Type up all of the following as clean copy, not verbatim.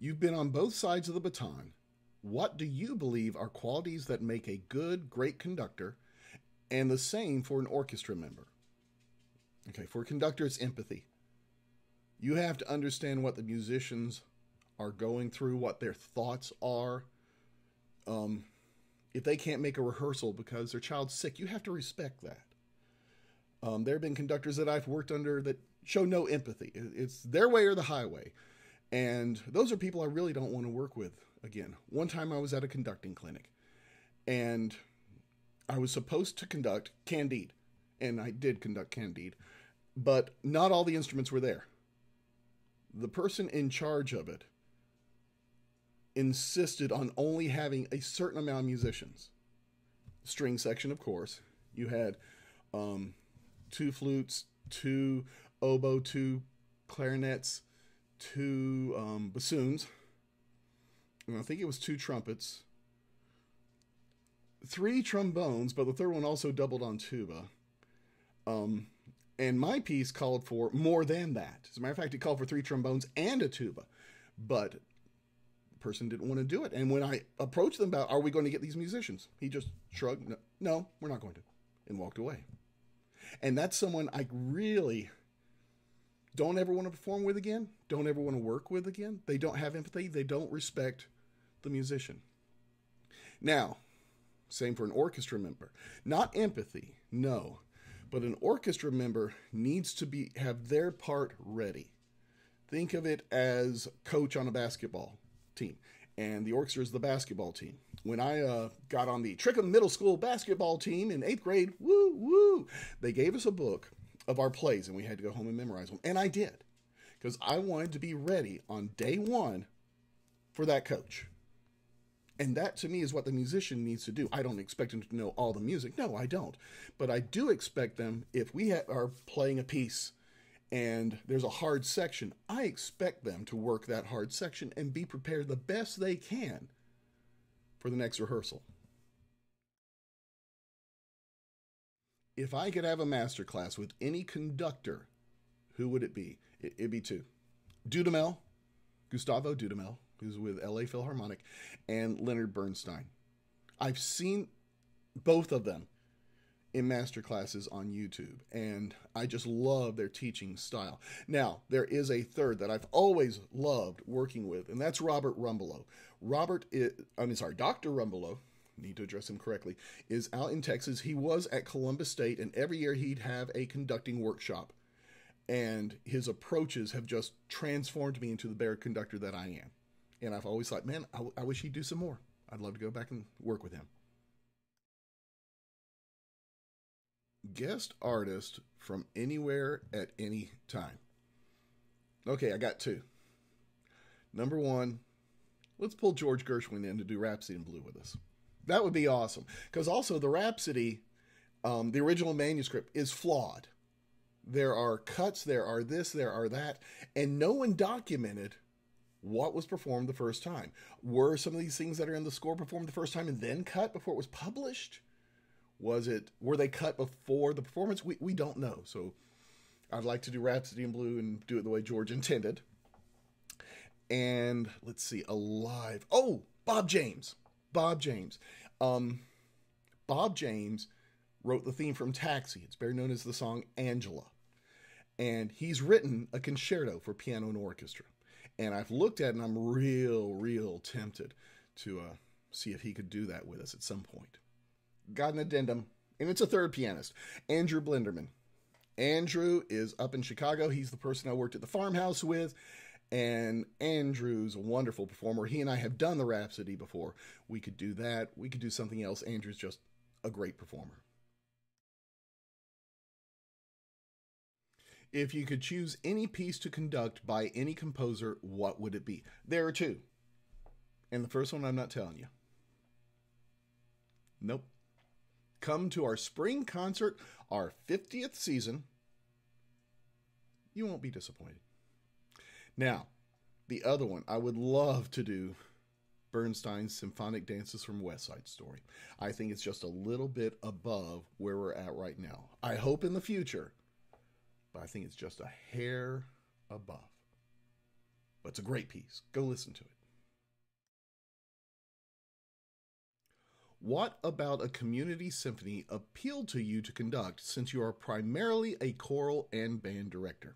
You've been on both sides of the baton. What do you believe are qualities that make a good, great conductor, and the same for an orchestra member? Okay, for a conductor, it's empathy. You have to understand what the musicians are going through, what their thoughts are. If they can't make a rehearsal because their child's sick, you have to respect that. There have been conductors that I've worked under that show no empathy. It's their way or the highway. And those are people I really don't want to work with again. One time I was at a conducting clinic, and I was supposed to conduct Candide. And I did conduct Candide. But not all the instruments were there. The person in charge of it insisted on only having a certain amount of musicians. String section, of course. You had 2 flutes, 2 oboe, 2 clarinets, 2 bassoons, and I think it was 2 trumpets, 3 trombones, but the third one also doubled on tuba. And my piece called for more than that. As a matter of fact, it called for 3 trombones and a tuba, but the person didn't want to do it. And when I approached them about, are we going to get these musicians? He just shrugged, no, we're not going to, and walked away. And that's someone I really don't ever want to perform with again, don't ever want to work with again. They don't have empathy. They don't respect the musician. Now, same for an orchestra member. Not empathy, no. But an orchestra member needs to have their part ready. Think of it as coach on a basketball team, and the orchestra is the basketball team. When I got on the Trickham Middle School basketball team in 8th grade, woo, they gave us a book of our plays, and we had to go home and memorize them. And I did, because I wanted to be ready on day 1 for that coach. And that, to me, is what the musician needs to do. I don't expect them to know all the music. No, I don't. But I do expect them, if we are playing a piece and there's a hard section, I expect them to work that hard section and be prepared the best they can for the next rehearsal. If I could have a master class with any conductor, who would it be? It'd be 2. Dudamel, Gustavo Dudamel, who's with LA Philharmonic, and Leonard Bernstein. I've seen both of them in master classes on YouTube, and I just love their teaching style. Now, there is a third that I've always loved working with, and that's Robert Rumbelow. Dr. Rumbelow, need to address him correctly, is out in Texas. He was at Columbus State, and every year he'd have a conducting workshop. And his approaches have just transformed me into the better conductor that I am. And I've always thought, man, I wish he'd do some more. I'd love to go back and work with him. Guest artist from anywhere at any time. Okay, I got 2. Number 1, let's pull George Gershwin in to do Rhapsody in Blue with us. That would be awesome. Because also the Rhapsody, the original manuscript, is flawed. There are cuts, there are this, there are that, and no one documented what was performed the first time. Were some of these things that are in the score performed the first time and then cut before it was published? Were they cut before the performance? We don't know. So I'd like to do Rhapsody in Blue and do it the way George intended. And let's see, alive. Oh, Bob James. Bob James wrote the theme from Taxi. It's better known as the song Angela. And he's written a concerto for piano and orchestra. And I've looked at it, and I'm real tempted to see if he could do that with us at some point. Got an addendum, and it's a third pianist, Andrew Blinderman. Andrew is up in Chicago. He's the person I worked at the farmhouse with, and Andrew's a wonderful performer. He and I have done the Rhapsody before. We could do that. We could do something else. Andrew's just a great performer. If you could choose any piece to conduct by any composer, what would it be? There are 2. And the first one I'm not telling you. Nope. Come to our spring concert, our 50th season. You won't be disappointed. Now, the other one, I would love to do Bernstein's Symphonic Dances from West Side Story. I think it's just a little bit above where we're at right now. I hope in the future, but I think it's just a hair above. but it's a great piece. Go listen to it. What about a community symphony appealed to you to conduct since you are primarily a choral and band director?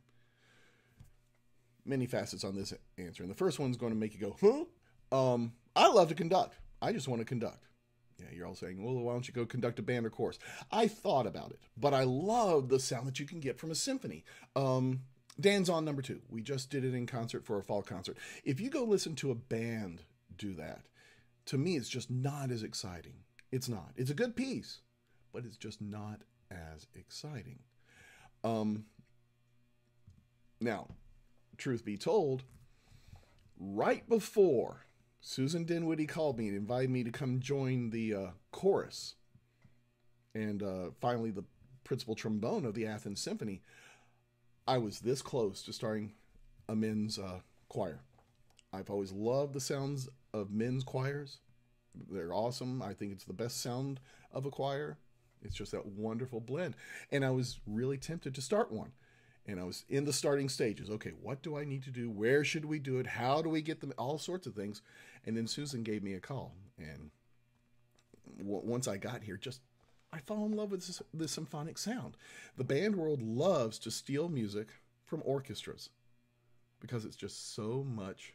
Many facets on this answer. And the first one's going to make you go, huh? I love to conduct. I just want to conduct. Yeah, you're all saying, well, why don't you go conduct a band or chorus? I thought about it, but I love the sound that you can get from a symphony. Dan's on number 2. We just did it in concert for a fall concert. If you go listen to a band do that, to me, it's just not as exciting. It's not. It's a good piece, but it's just not as exciting. Now, truth be told, right before Susan Dinwiddie called me and invited me to come join the chorus and finally the principal trombone of the Athens Symphony, I was this close to starting a men's choir. I've always loved the sounds of men's choirs. They're awesome. I think it's the best sound of a choir. It's just that wonderful blend. And I was really tempted to start one. And I was in the starting stages. Okay, what do I need to do? Where should we do it? How do we get them? All sorts of things. And then Susan gave me a call. And once I got here, I fell in love with this symphonic sound. The band world loves to steal music from orchestras because it's just so much,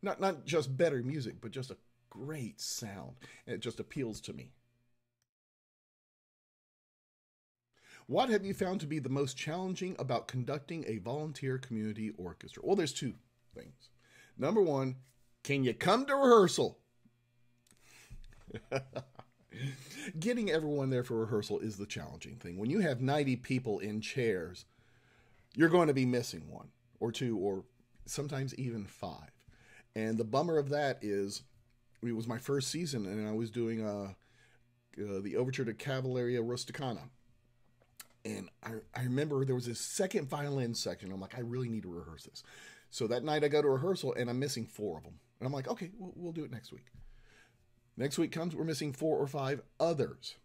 not just better music, but just a great sound. And it just appeals to me. What have you found to be the most challenging about conducting a volunteer community orchestra? Well, there's 2 things. Number 1, can you come to rehearsal? Getting everyone there for rehearsal is the challenging thing. When you have 90 people in chairs, you're going to be missing 1 or 2 or sometimes even 5. And the bummer of that is it was my first season and I was doing the Overture to Cavalleria Rusticana. And I remember there was this second violin section. I'm like, I really need to rehearse this. So that night I go to rehearsal and I'm missing 4 of them. And I'm like, okay, we'll do it next week. Next week comes, we're missing 4 or 5 others.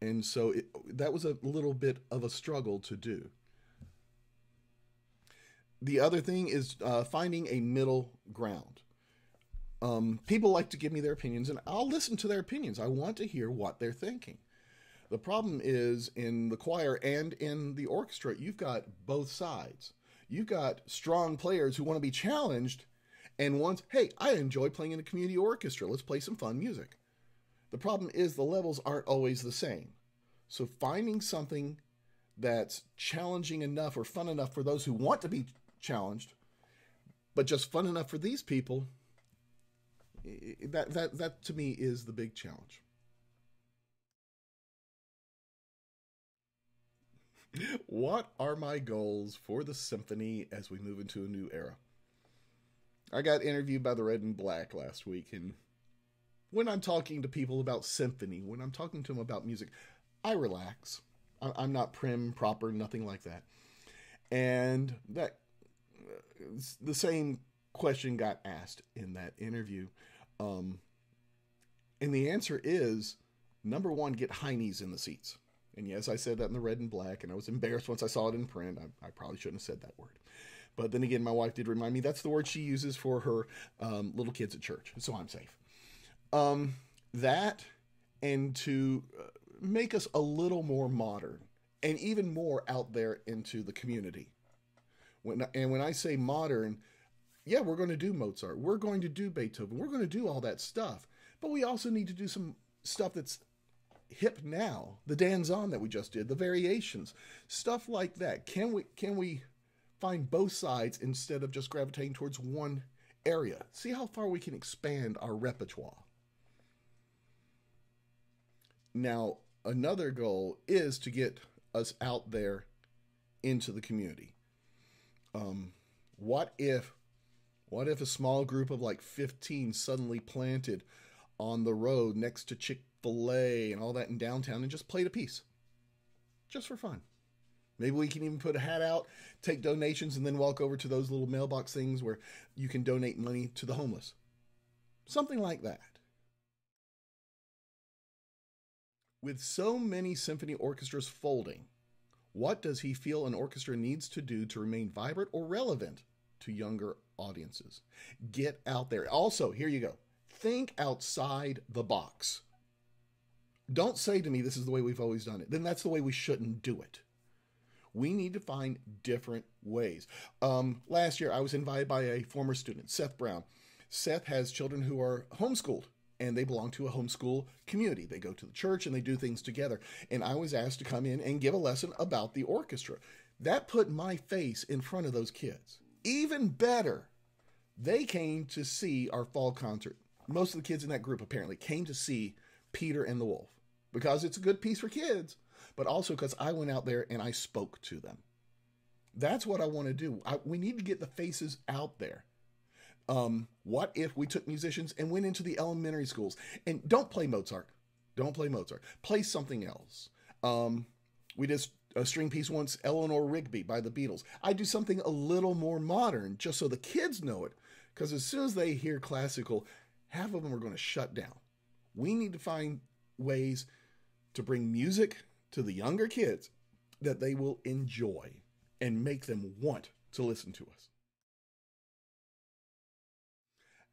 And so that was a little bit of a struggle to do. The other thing is finding a middle ground. People like to give me their opinions and I'll listen to their opinions. I want to hear what they're thinking. The problem is in the choir and in the orchestra, you've got both sides. You've got strong players who want to be challenged and ones, hey, I enjoy playing in a community orchestra. Let's play some fun music. The problem is the levels aren't always the same. So finding something that's challenging enough or fun enough for those who want to be challenged, but just fun enough for these people, that to me is the big challenge. What are my goals for the symphony as we move into a new era? I got interviewed by the Red and Black last week, and when I'm talking to people about symphony, when I'm talking to them about music, I relax. I'm not prim, proper, nothing like that. And that the same question got asked in that interview. And the answer is, number 1, get high knees in the seats. And yes, I said that in the Red and Black, and I was embarrassed once I saw it in print. I probably shouldn't have said that word. But then again, my wife did remind me that's the word she uses for her little kids at church, so I'm safe. That, and to make us a little more modern, and even more out there into the community. When I say modern, yeah, we're going to do Mozart, we're going to do Beethoven, we're going to do all that stuff. But we also need to do some stuff that's hip now, the danzon that we just did, the variations, stuff like that. Can we find both sides instead of just gravitating towards one area? See how far we can expand our repertoire. Now, another goal is to get us out there into the community. What if a small group of like 15 suddenly planted on the road next to Chick-fil-A and all that in downtown and just played a piece just for fun? Maybe we can even put a hat out, take donations, and then walk over to those little mailbox things where you can donate money to the homeless. Something like that. With so many symphony orchestras folding, what does he feel an orchestra needs to do to remain vibrant or relevant to younger audiences. Get out there. Also, here you go. Think outside the box. Don't say to me, this is the way we've always done it. Then that's the way we shouldn't do it. We need to find different ways. Last year, I was invited by a former student, Seth Brown. Seth has children who are homeschooled, and they belong to a homeschool community. They go to the church and they do things together. And I was asked to come in and give a lesson about the orchestra. That put my face in front of those kids. Even better, they came to see our fall concert. Most of the kids in that group apparently came to see Peter and the Wolf because it's a good piece for kids, but also because I went out there and I spoke to them. That's what I want to do. We need to get the faces out there. What if we took musicians and went into the elementary schools and don't play Mozart? Don't play Mozart. Play something else. We did a string piece once, Eleanor Rigby by the Beatles. I do something a little more modern just so the kids know it, because as soon as they hear classical, half of them are going to shut down. We need to find ways to bring music to the younger kids that they will enjoy and make them want to listen to us.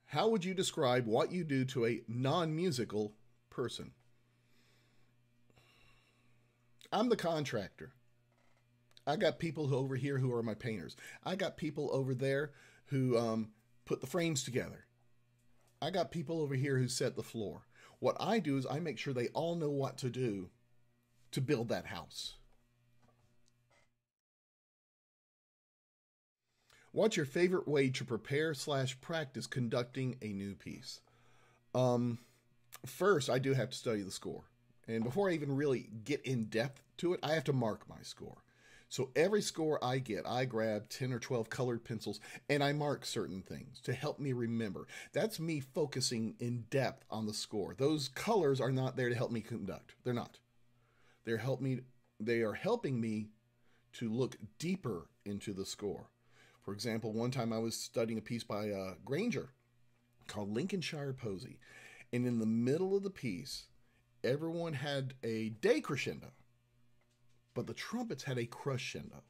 How would you describe what you do to a non-musical person? I'm the contractor. I got people over here who are my painters. I got people over there who put the frames together. I got people over here who set the floor. What I do is I make sure they all know what to do to build that house. What's your favorite way to prepare/practice conducting a new piece? First, I do have to study the score. And before I even really get in depth to it, I have to mark my score. So every score I get, I grab 10 or 12 colored pencils and I mark certain things to help me remember. That's me focusing in depth on the score. Those colors are not there to help me conduct. They're not. They are helping me to look deeper into the score. For example, one time I was studying a piece by Granger called Lincolnshire Posy. And in the middle of the piece, everyone had a decrescendo, but the trumpets had a crescendo,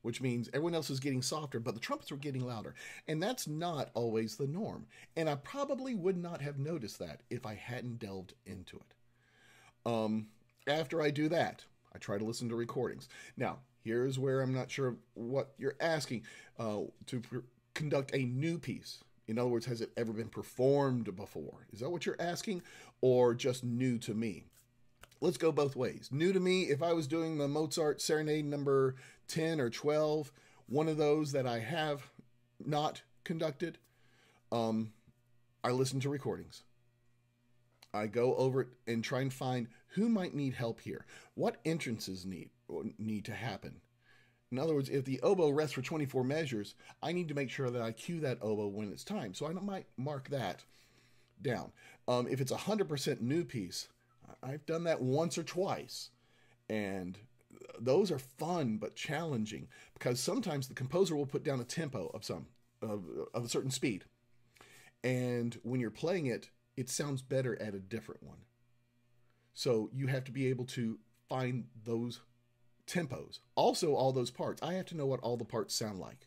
which means everyone else is getting softer, but the trumpets were getting louder. And that's not always the norm. And I probably would not have noticed that if I hadn't delved into it. After I do that, I try to listen to recordings. Now, here's where I'm not sure what you're asking. To conduct a new piece. In other words, has it ever been performed before? Is that what you're asking? Or just new to me? Let's go both ways. New to me, if I was doing the Mozart Serenade number 10 or 12, one of those that I have not conducted, I listen to recordings. I go over it and try and find who might need help here. What entrances need to happen? In other words, if the oboe rests for 24 measures, I need to make sure that I cue that oboe when it's time. So I might mark that down. If it's a 100% new piece, I've done that once or twice. And those are fun but challenging because sometimes the composer will put down a tempo of a certain speed. And when you're playing it, it sounds better at a different one. So you have to be able to find those tempos. Also, all those parts. I have to know what all the parts sound like.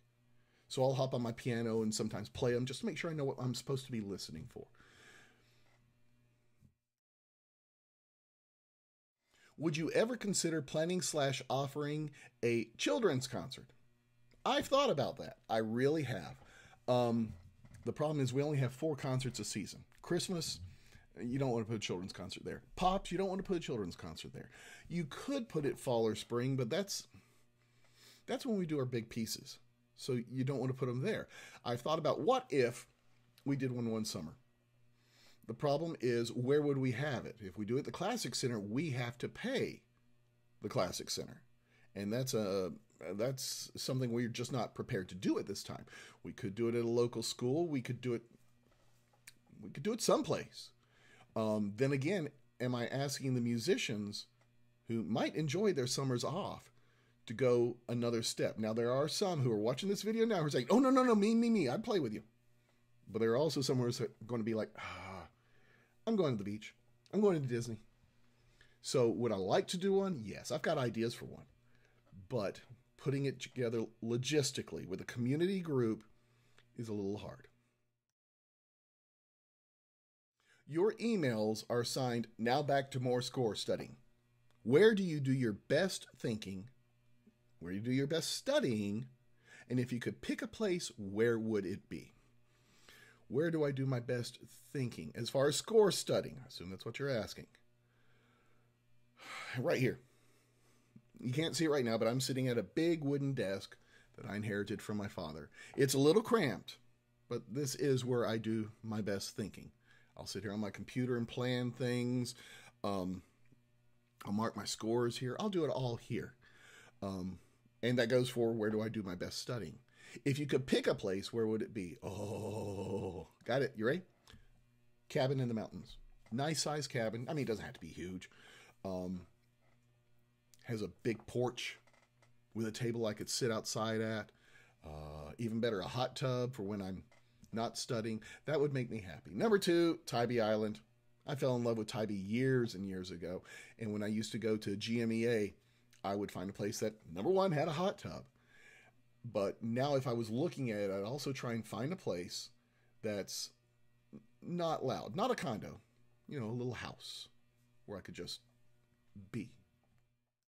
So I'll hop on my piano and sometimes play them just to make sure I know what I'm supposed to be listening for. Would you ever consider planning/offering a children's concert? I've thought about that. I really have. The problem is we only have 4 concerts a season. Christmas, you don't want to put a children's concert there. Pops, you don't want to put a children's concert there. You could put it fall or spring, but that's when we do our big pieces. So you don't want to put them there. I've thought about what if we did one summer. The problem is, where would we have it? If we do it at the Classic Center, we have to pay the Classic Center. And that's something we're just not prepared to do at this time. We could do it at a local school. We could do it someplace. Then again, am I asking the musicians who might enjoy their summers off to go another step? Now, there are some who are watching this video now who are saying, oh, no, me, I'd play with you. But there are also some who are going to be like, I'm going to the beach. I'm going to Disney. So would I like to do one? Yes, I've got ideas for one. But putting it together logistically with a community group is a little hard. Your emails are signed, "Now back to more score studying." Where do you do your best thinking? Where do you do your best studying? And if you could pick a place, where would it be? Where do I do my best thinking? As far as score studying, I assume that's what you're asking. Right here. You can't see it right now, but I'm sitting at a big wooden desk that I inherited from my father. It's a little cramped, but this is where I do my best thinking. I'll sit here on my computer and plan things. I'll mark my scores here. I'll do it all here. And that goes for where do I do my best studying. If you could pick a place, where would it be? Oh, got it. You ready? Cabin in the mountains. Nice size cabin. I mean, it doesn't have to be huge. Has a big porch with a table I could sit outside at. Even better, a hot tub for when I'm not studying. That would make me happy. Number 2, Tybee Island. I fell in love with Tybee years and years ago. And when I used to go to GMEA, I would find a place that, number 1, had a hot tub. But now if I was looking at it, I'd also try and find a place that's not loud. Not a condo. A little house where I could just be.